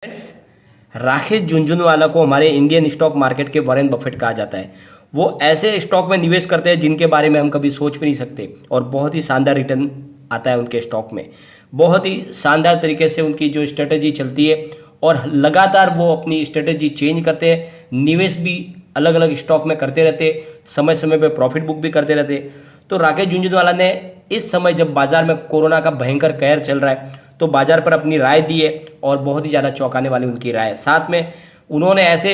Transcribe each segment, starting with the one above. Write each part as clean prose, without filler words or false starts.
Friends, Rakesh Jhunjhunwala को हमारे Indian stock market के वॉरेन बफेट कहा जाता है। वो ऐसे स्टॉक में निवेश करते हैं जिनके बारे में हम कभी सोच भी नहीं सकते और बहुत ही शानदार रिटर्न आता है उनके स्टॉक में। बहुत ही शानदार तरीके से उनकी जो स्ट्रेटजी चलती है और लगातार वो अपनी स्ट्रेटजी चेंज करते हैं, निवेश भी अलग अलग स्टॉक में करते रहते, समय समय पे प्रॉफिट बुक भी करते रहते। तो राकेश झुनझुनवाला ने इस समय जब बाजार में कोरोना का भयंकर कहर चल रहा है तो बाजार पर अपनी राय दी है और बहुत ही ज़्यादा चौंकाने वाली उनकी राय है। साथ में उन्होंने ऐसे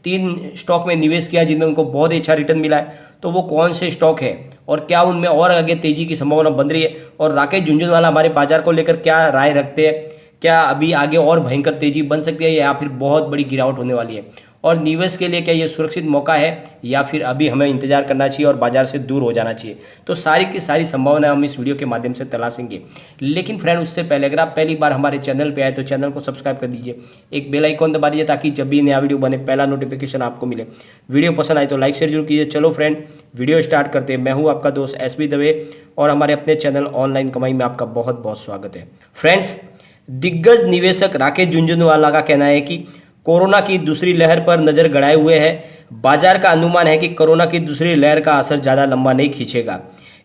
3 स्टॉक में निवेश किया जिनमें उनको बहुत ही अच्छा रिटर्न मिला है। तो वो कौन से स्टॉक है और क्या उनमें और आगे तेजी की संभावना बन रही है और राकेश झुनझुनवाला हमारे बाजार को लेकर क्या राय रखते हैं, क्या अभी आगे और भयंकर तेजी बन सकती है या फिर बहुत बड़ी गिरावट होने वाली है, और निवेश के लिए क्या ये सुरक्षित मौका है या फिर अभी हमें इंतजार करना चाहिए और बाजार से दूर हो जाना चाहिए। तो सारी की सारी संभावनाएं हम इस वीडियो के माध्यम से तलाशेंगे। लेकिन फ्रेंड, उससे पहले अगर आप पहली बार हमारे चैनल पे आए तो चैनल को सब्सक्राइब कर दीजिए, एक बेल आइकॉन दबा दीजिए ताकि जब भी नया वीडियो बने पहला नोटिफिकेशन आपको मिले। वीडियो पसंद आए तो लाइक शेयर जरूर कीजिए। चलो फ्रेंड, वीडियो स्टार्ट करते हैं। मैं हूँ आपका दोस्त एसबी दवे और हमारे अपने चैनल ऑनलाइन कमाई में आपका बहुत बहुत स्वागत है। फ्रेंड्स, दिग्गज निवेशक राकेश झुनझुनवाला का कहना है कि कोरोना की दूसरी लहर पर नजर गड़ाए हुए है। बाजार का अनुमान है कि कोरोना की दूसरी लहर का असर ज़्यादा लंबा नहीं खींचेगा।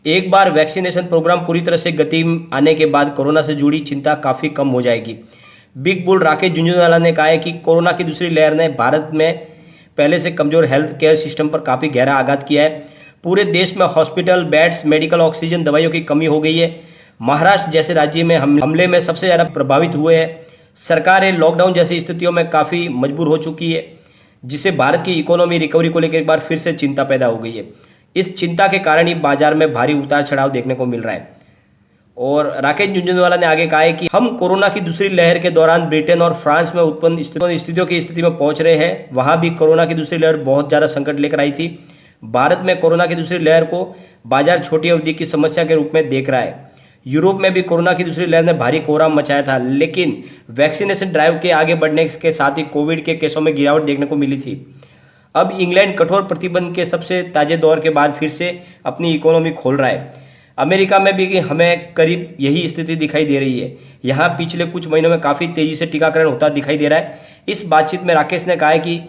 एक बार वैक्सीनेशन प्रोग्राम पूरी तरह से गति में आने के बाद कोरोना से जुड़ी चिंता काफ़ी कम हो जाएगी। बिग बुल राकेश झुनझुनवाला ने कहा है कि कोरोना की दूसरी लहर ने भारत में पहले से कमज़ोर हेल्थ केयर सिस्टम पर काफ़ी गहरा आघात किया है। पूरे देश में हॉस्पिटल बेड्स, मेडिकल ऑक्सीजन, दवाइयों की कमी हो गई है। महाराष्ट्र जैसे राज्य में हमले में सबसे ज़्यादा प्रभावित हुए हैं। सरकारें लॉकडाउन जैसी स्थितियों में काफ़ी मजबूर हो चुकी है, जिससे भारत की इकोनॉमी रिकवरी को लेकर एक बार फिर से चिंता पैदा हो गई है। इस चिंता के कारण ही बाजार में भारी उतार चढ़ाव देखने को मिल रहा है। और राकेश झुनझुनवाला ने आगे कहा है कि हम कोरोना की दूसरी लहर के दौरान ब्रिटेन और फ्रांस में उत्पन्न स्थितियों की स्थिति में पहुंच रहे हैं। वहां भी कोरोना की दूसरी लहर बहुत ज़्यादा संकट लेकर आई थी। भारत में कोरोना की दूसरी लहर को बाजार छोटी अवधि की समस्या के रूप में देख रहा है। यूरोप में भी कोरोना की दूसरी लहर ने भारी कोहराम मचाया था, लेकिन वैक्सीनेशन ड्राइव के आगे बढ़ने के साथ ही कोविड के केसों में गिरावट देखने को मिली थी। अब इंग्लैंड कठोर प्रतिबंध के सबसे ताजे दौर के बाद फिर से अपनी इकोनॉमी खोल रहा है। अमेरिका में भी हमें करीब यही स्थिति दिखाई दे रही है। यहाँ पिछले कुछ महीनों में काफ़ी तेज़ी से टीकाकरण होता दिखाई दे रहा है। इस बातचीत में राकेश ने कहा है कि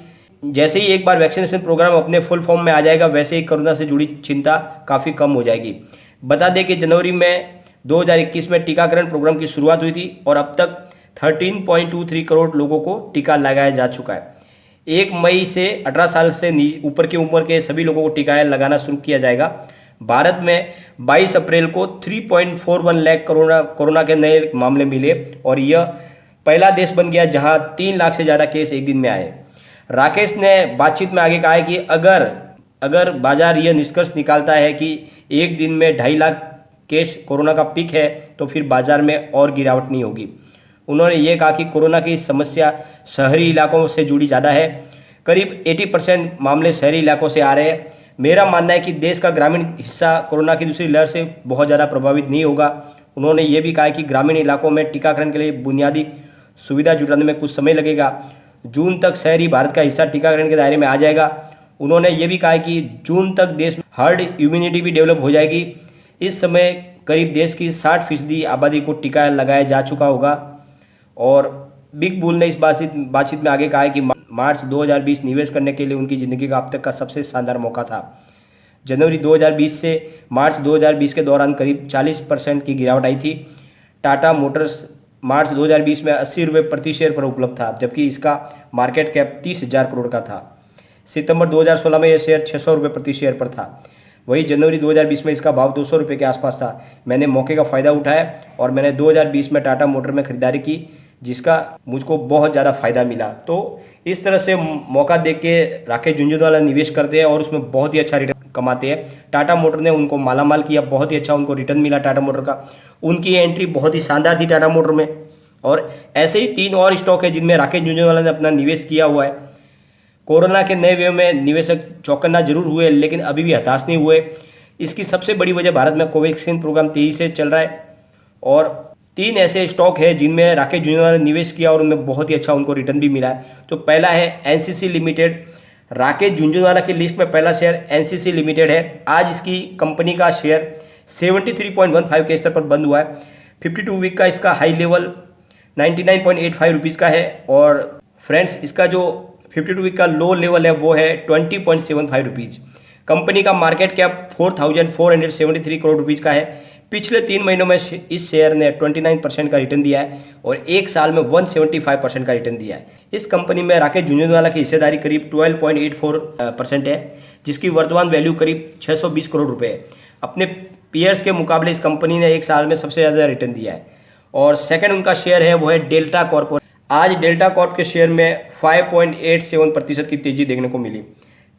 जैसे ही एक बार वैक्सीनेशन प्रोग्राम अपने फुल फॉर्म में आ जाएगा, वैसे ही कोरोना से जुड़ी चिंता काफ़ी कम हो जाएगी। बता दें कि जनवरी में 2021 में टीकाकरण प्रोग्राम की शुरुआत हुई थी और अब तक 13.23 करोड़ लोगों को टीका लगाया जा चुका है। 1 मई से 18 साल से ऊपर की उम्र के सभी लोगों को टीका लगाना शुरू किया जाएगा। भारत में 22 अप्रैल को 3.41 लाख कोरोना के नए मामले मिले और यह पहला देश बन गया जहां 3 लाख से ज़्यादा केस एक दिन में आए। राकेश ने बातचीत में आगे कहा है कि अगर बाजार यह निष्कर्ष निकालता है कि एक दिन में 2.5 लाख केस कोरोना का पीक है तो फिर बाजार में और गिरावट नहीं होगी। उन्होंने ये कहा कि कोरोना की समस्या शहरी इलाकों से जुड़ी ज़्यादा है। करीब 80% मामले शहरी इलाकों से आ रहे हैं। मेरा मानना है कि देश का ग्रामीण हिस्सा कोरोना की दूसरी लहर से बहुत ज़्यादा प्रभावित नहीं होगा। उन्होंने ये भी कहा कि ग्रामीण इलाकों में टीकाकरण के लिए बुनियादी सुविधा जुटाने में कुछ समय लगेगा। जून तक शहरी भारत का हिस्सा टीकाकरण के दायरे में आ जाएगा। उन्होंने ये भी कहा कि जून तक देश में हर्ड इम्यूनिटी भी डेवलप हो जाएगी। इस समय करीब देश की 60% आबादी को टीका लगाया जा चुका होगा। और बिग बुल ने इस बातचीत में आगे कहा है कि मार्च 2020 निवेश करने के लिए उनकी ज़िंदगी का अब तक का सबसे शानदार मौका था। जनवरी 2020 से मार्च 2020 के दौरान करीब 40% की गिरावट आई थी। टाटा मोटर्स मार्च 2020 में 80 रुपये प्रति शेयर पर उपलब्ध था, जबकि इसका मार्केट कैप 30,000 करोड़ का था। सितंबर 2016 में यह शेयर 600 रुपये प्रति शेयर पर था। वही जनवरी 2020 में इसका भाव 200 रुपये के आसपास था। मैंने मौके का फ़ायदा उठाया और मैंने 2020 में टाटा मोटर में खरीदारी की, जिसका मुझको बहुत ज़्यादा फ़ायदा मिला। तो इस तरह से मौका देख के राकेश झुनझुनवाला निवेश करते हैं और उसमें बहुत ही अच्छा रिटर्न कमाते हैं। टाटा मोटर ने उनको मालामाल किया, बहुत ही अच्छा उनको रिटर्न मिला टाटा मोटर का। उनकी एंट्री बहुत ही शानदार थी टाटा मोटर में। और ऐसे ही 3 और स्टॉक है जिनमें राकेश झुनझुनवाला ने अपना निवेश किया हुआ है। कोरोना के नए वेव में निवेशक चौकन्ना जरूर हुए, लेकिन अभी भी हताश नहीं हुए। इसकी सबसे बड़ी वजह भारत में कोवैक्सीन प्रोग्राम तेजी से चल रहा है। और 3 ऐसे स्टॉक है जिनमें राकेश झुनझुनवाला ने निवेश किया और उनमें बहुत ही अच्छा उनको रिटर्न भी मिला है। तो पहला है एनसीसी लिमिटेड। राकेश झुनझुनवाला की लिस्ट में पहला शेयर एनसीसी लिमिटेड है। आज इसकी कंपनी का शेयर 73.15 के स्तर पर बंद हुआ है। 52 वीक का इसका हाई लेवल 99.85 रुपीज़ का है। और फ्रेंड्स इसका जो 52 वीक का लो लेवल है वो है 20.75 रुपीज़। कंपनी का मार्केट कैप 4,473 करोड़ रुपीज़ का है। पिछले 3 महीनों में इस शेयर ने 29% का रिटर्न दिया है और एक साल में 175% का रिटर्न दिया है। इस कंपनी में राकेश झुनझुनवाला की हिस्सेदारी करीब 12.84% है, जिसकी वर्तमान वैल्यू करीब 620 करोड़ रुपए है। अपने पीयर्स के मुकाबले इस कंपनी ने एक साल में सबसे ज़्यादा रिटर्न दिया है। और सेकंड उनका शेयर है वो है डेल्टा कॉर्प। आज डेल्टा कॉर्प के शेयर में 5.87% की तेजी देखने को मिली।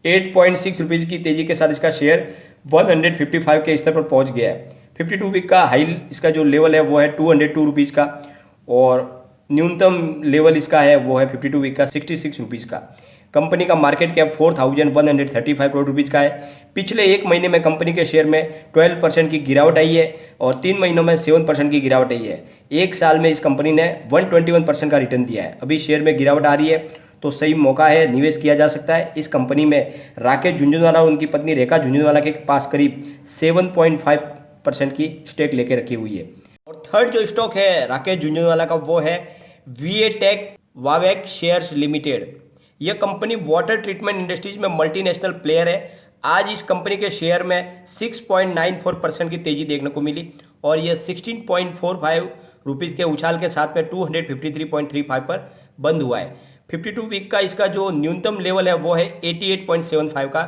8.6 रुपीज़ की तेजी के साथ इसका शेयर 155 के स्तर पर पहुंच गया है। 52 वीक का हाई इसका जो लेवल है वो है 202 रुपीज़ का और न्यूनतम लेवल इसका है वो है 52 वीक का 66 रुपीज़ का। कंपनी का मार्केट कैप 4,135 करोड़ रुपीज़ का है। पिछले एक महीने में कंपनी के शेयर में 12% की गिरावट आई है और 3 महीनों में 7% की गिरावट आई है। एक साल में इस कंपनी ने 121% का रिटर्न दिया है। अभी शेयर में गिरावट आ रही है तो सही मौका है, निवेश किया जा सकता है। इस कंपनी में राकेश झुनझुनवाला और उनकी पत्नी रेखा झुनझुनवाला के पास करीब 7.5% की स्टेक लेके रखी हुई है। और थर्ड जो स्टॉक है राकेश झुनझुनवाला का वो है वीएटेक वावेक शेयर्स लिमिटेड। यह कंपनी वाटर ट्रीटमेंट इंडस्ट्रीज में मल्टीनेशनल प्लेयर है। आज इस कंपनी के शेयर में 6.94% की तेजी देखने को मिली और यह 16.45 रुपीज़ के उछाल के साथ में 253.35 पर बंद हुआ है। 52 वीक का इसका जो न्यूनतम लेवल है वो है 88.75 का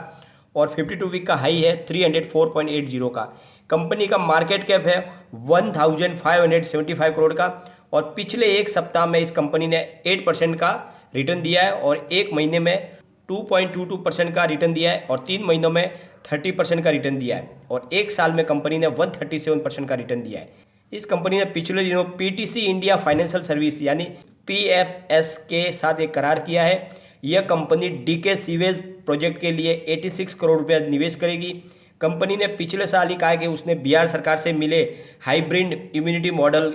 और 52 वीक का हाई है 304.80 का। कंपनी का मार्केट कैप है 1,575 करोड़ का और पिछले एक सप्ताह में इस कंपनी ने 8% का रिटर्न दिया है और एक महीने में 2.22% का रिटर्न दिया है और 3 महीनों में 30% का रिटर्न दिया है और एक साल में कंपनी ने 137% का रिटर्न दिया है। इस कंपनी ने पिछले दिनों पीटीसी इंडिया फाइनेंशियल सर्विस यानी पीएफएस के साथ एक करार किया है। यह कंपनी डीके सीवेज प्रोजेक्ट के लिए 86 करोड़ रुपया निवेश करेगी। कंपनी ने पिछले साल ही कहा कि उसने बिहार सरकार से मिले हाइब्रिड इम्यूनिटी मॉडल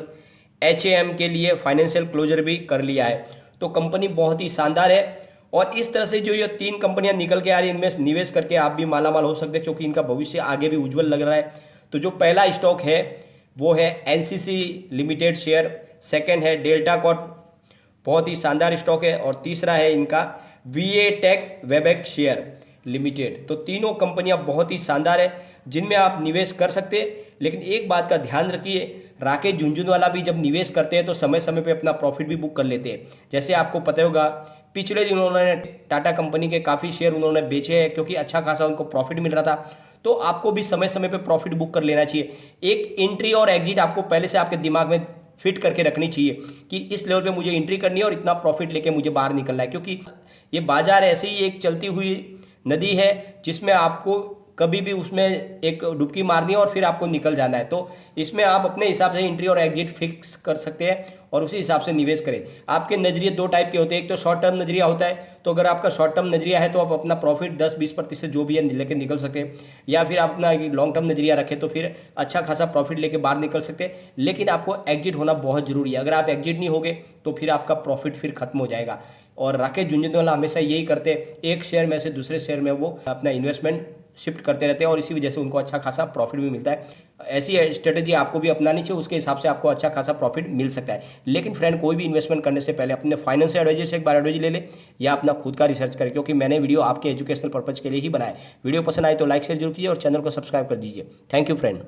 HAM के लिए फाइनेंशियल क्लोजर भी कर लिया है। तो कंपनी बहुत ही शानदार है और इस तरह से जो ये 3 कंपनियां निकल के आ रही हैं इनमें निवेश करके आप भी मालामाल हो सकते हैं क्योंकि इनका भविष्य आगे भी उज्जवल लग रहा है। तो जो पहला स्टॉक है वो है NCC लिमिटेड शेयर, सेकंड है डेल्टा कॉर्प, बहुत ही शानदार स्टॉक है और तीसरा है इनका वीएटेक वेबेक शेयर लिमिटेड। तो तीनों कंपनियां बहुत ही शानदार है जिनमें आप निवेश कर सकते हैं। लेकिन एक बात का ध्यान रखिए, राकेश झुनझुनवाला भी जब निवेश करते हैं तो समय समय पे अपना प्रॉफिट भी बुक कर लेते हैं। जैसे आपको पता होगा पिछले दिन उन्होंने टाटा कंपनी के काफ़ी शेयर उन्होंने बेचे हैं क्योंकि अच्छा खासा उनको प्रॉफिट मिल रहा था। तो आपको भी समय समय पे प्रॉफिट बुक कर लेना चाहिए। एक एंट्री और एग्जिट आपको पहले से आपके दिमाग में फिट करके रखनी चाहिए कि इस लेवल पे मुझे एंट्री करनी है और इतना प्रॉफिट लेके मुझे बाहर निकलना है, क्योंकि ये बाजार ऐसे ही एक चलती हुई नदी है जिसमें आपको कभी भी उसमें एक डुबकी मारनी है और फिर आपको निकल जाना है। तो इसमें आप अपने हिसाब से एंट्री और एग्जिट फिक्स कर सकते हैं और उसी हिसाब से निवेश करें। आपके नज़रिए 2 टाइप के होते हैं, एक तो शॉर्ट टर्म नज़रिया होता है, तो अगर आपका शॉर्ट टर्म नज़रिया है तो आप अपना प्रॉफिट 10-20% जो भी है लेके निकल सकते हैं, या फिर आप अपना लॉन्ग टर्म नज़रिया रखें तो फिर अच्छा खासा प्रॉफिट लेके बाहर निकल सकते हैं। लेकिन आपको एग्जिट होना बहुत ज़रूरी है। अगर आप एग्जिट नहीं होगे तो फिर आपका प्रॉफिट फिर खत्म हो जाएगा। और राकेश झुनझुनवाला हमेशा यही करते हैं, एक शेयर में से दूसरे शेयर में वो अपना इन्वेस्टमेंट शिफ्ट करते रहते हैं और इसी वजह से उनको अच्छा खासा प्रॉफिट भी मिलता है। ऐसी स्ट्रेटेजी आपको भी अपनानी चाहिए, उसके हिसाब से आपको अच्छा खासा प्रॉफिट मिल सकता है। लेकिन फ्रेंड, कोई भी इन्वेस्टमेंट करने से पहले अपने फाइनेंशियल एडवाइजर से एक बार एडवाइज ले ले या अपना खुद का रिसर्च करें, क्योंकि मैंने वीडियो आपके एजुकेशनल पर्पज के लिए ही बनाया। वीडियो पसंद आए तो लाइक शेयर जरूर कीजिए और चैनल को सब्सक्राइब कर दीजिए। Thank you friend.